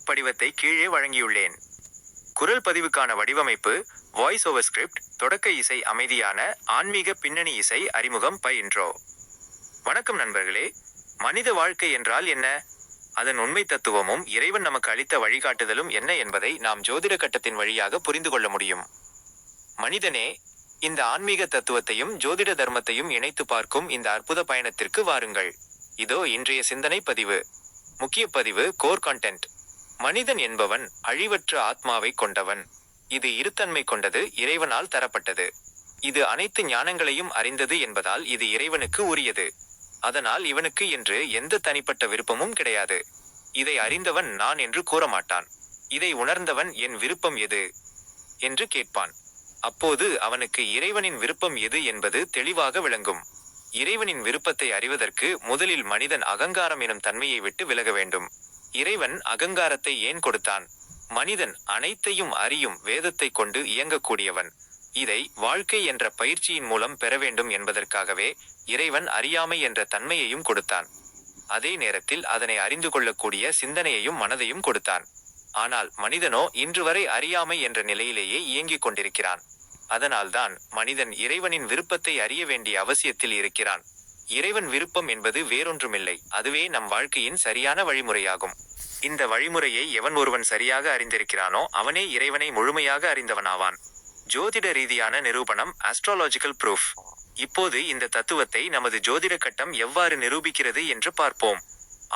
படிவத்தை கீழே வழங்கியுள்ளேன். குரல் பதிவுக்கான வடிவமைப்பு வாய்ஸ் ஓவர் ஸ்கிரிப்ட். தொடக்க இசை அமைதியான ஆன்மீக பின்னணி இசை. அறிமுகம் இன்ட்ரோ. வணக்கம் நண்பர்களே. மனித வாழ்க்கை என்றால் என்ன? அதன் உண்மை தத்துவமும் இறைவன் நமக்கு அளித்த வழிகாட்டுதலும் என்ன என்பதை நாம் ஜோதிட கட்டத்தின் வழியாக புரிந்து கொள்ள முடியும். மனிதனே, இந்த ஆன்மீக தத்துவத்தையும் ஜோதிட தர்மத்தையும் இணைத்து பார்க்கும் இந்த அற்புத பயணத்திற்கு வாருங்கள். இதோ இன்றைய சிந்தனை பதிவு. முக்கிய பதிவு. Core content. மனிதன் என்பவன் அழிவற்ற ஆத்மாவை கொண்டவன். இது இருத்தன்மை கொண்டது, இறைவனால் தரப்பட்டது. இது அனைத்து ஞானங்களையும் அறிந்தது என்பதால் இது இறைவனுக்கு உரியது. அதனால் இவனுக்கு என்று எந்த தனிப்பட்ட விருப்பமும் கிடையாது. இதை அறிந்தவன் நான் என்று கூறமாட்டான். இதை உணர்ந்தவன் என் விருப்பம் எது என்று கேட்பான். அப்போது அவனுக்கு இறைவனின் விருப்பம் எது என்பது தெளிவாக விளங்கும். இறைவனின் விருப்பத்தை அறிவதற்கு முதலில் மனிதன் அகங்காரம் எனும் தன்மையை விட்டு விலக வேண்டும். இறைவன் அகங்காரத்தை ஏன் கொடுத்தான்? மனிதன் அனைத்தையும் அறியும் வேதத்தை கொண்டு இயங்கக்கூடியவன். இதை வாழ்க்கை என்ற பயிற்சியின் மூலம் பெற வேண்டும் என்பதற்காகவே இறைவன் அறியாமை என்ற தன்மையையும் கொடுத்தான். அதே நேரத்தில் அதனை அறிந்து கொள்ளக்கூடிய சிந்தனையையும் மனதையும் கொடுத்தான். ஆனால் மனிதனோ இன்று வரை அறியாமை என்ற நிலையிலேயே இயங்கிக் கொண்டிருக்கிறான். அதனால்தான் மனிதன் இறைவனின் விருப்பத்தை அறிய வேண்டிய அவசியத்தில் இருக்கிறான். இறைவன் விருப்பம் என்பது வேறொன்றுமில்லை, அதுவே நம் வாழ்க்கையின் சரியான வழிமுறையாகும். இந்த வழிமுறையை எவன் ஒருவன் சரியாக அறிந்திருக்கிறானோ அவனே இறைவனை முழுமையாக அறிந்தவனாவான். ஜோதிட ரீதியான நிரூபணம். ஆஸ்ட்ராலாஜிக்கல் ப்ரூஃப். இப்போது இந்த தத்துவத்தை நமது ஜோதிட கட்டம் எவ்வாறு நிரூபிக்கிறது என்று பார்ப்போம்.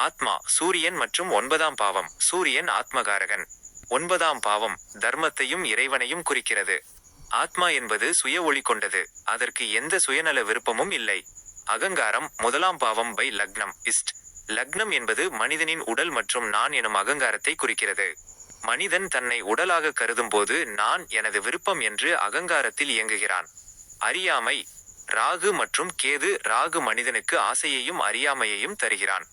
ஆத்மா சூரியன் மற்றும் 9ஆம் பாவம். சூரியன் ஆத்மகாரகன். 9ஆம் பாவம் தர்மத்தையும் இறைவனையும் குறிக்கிறது. ஆத்மா என்பது சுய ஒளி கொண்டது. அதற்கு எந்த சுயநல விருப்பமும் இல்லை. அகங்காரம் 1ஆம் பாவம் லக்னம். லக்னம் என்பது மனிதனின் உடல் மற்றும் நான் எனும் அகங்காரத்தை குறிக்கிறது. மனிதன் தன்னை உடலாக கருதும் போது நான் எனது விருப்பம் என்று அகங்காரத்தில் இயங்குகிறான். அறியாமை. ராகு மற்றும் கேது. ராகு மனிதனுக்கு ஆசையையும் அறியாமையையும் தருகிறான்.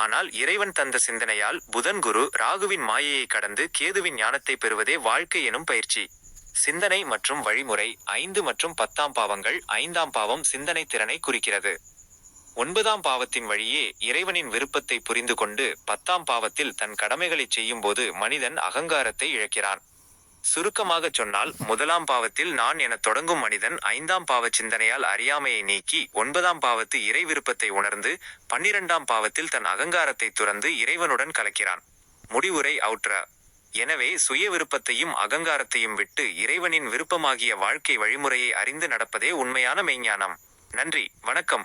ஆனால் இறைவன் தந்த சிந்தனையால் புதன் குரு ராகுவின் மாயையை கடந்து கேதுவின் ஞானத்தை பெறுவதே வாழ்க்கை எனும் பயிற்சி. சிந்தனை மற்றும் வழிமுறை. 5 மற்றும் 10ஆம் பாவங்கள். 5ஆம் பாவம் சிந்தனை திறனை குறிக்கிறது. 9ஆம் பாவத்தின் வழியே இறைவனின் விருப்பத்தை புரிந்து கொண்டு 10ஆம் பாவத்தில் தன் கடமைகளை செய்யும் போது மனிதன் அகங்காரத்தை இழக்கிறான். சுருக்கமாக சொன்னால் 1ஆம் பாவத்தில் நான் என தொடங்கும் மனிதன் 5ஆம் பாவ சிந்தனையால் அறியாமையை நீக்கி 9ஆம் பாவத்து இறை விருப்பத்தை உணர்ந்து 12ஆம் பாவத்தில் தன் அகங்காரத்தை துறந்து இறைவனுடன் கலக்கிறான். முடிவுரை. அவுட்ரா. எனவே சுய விருப்பத்தையும் அகங்காரத்தையும் விட்டு இறைவனின் விருப்பமாகிய வாழ்க்கை வழிமுறையை அறிந்து நடப்பதே உண்மையான மெய்ஞானம். நன்றி, வணக்கம்.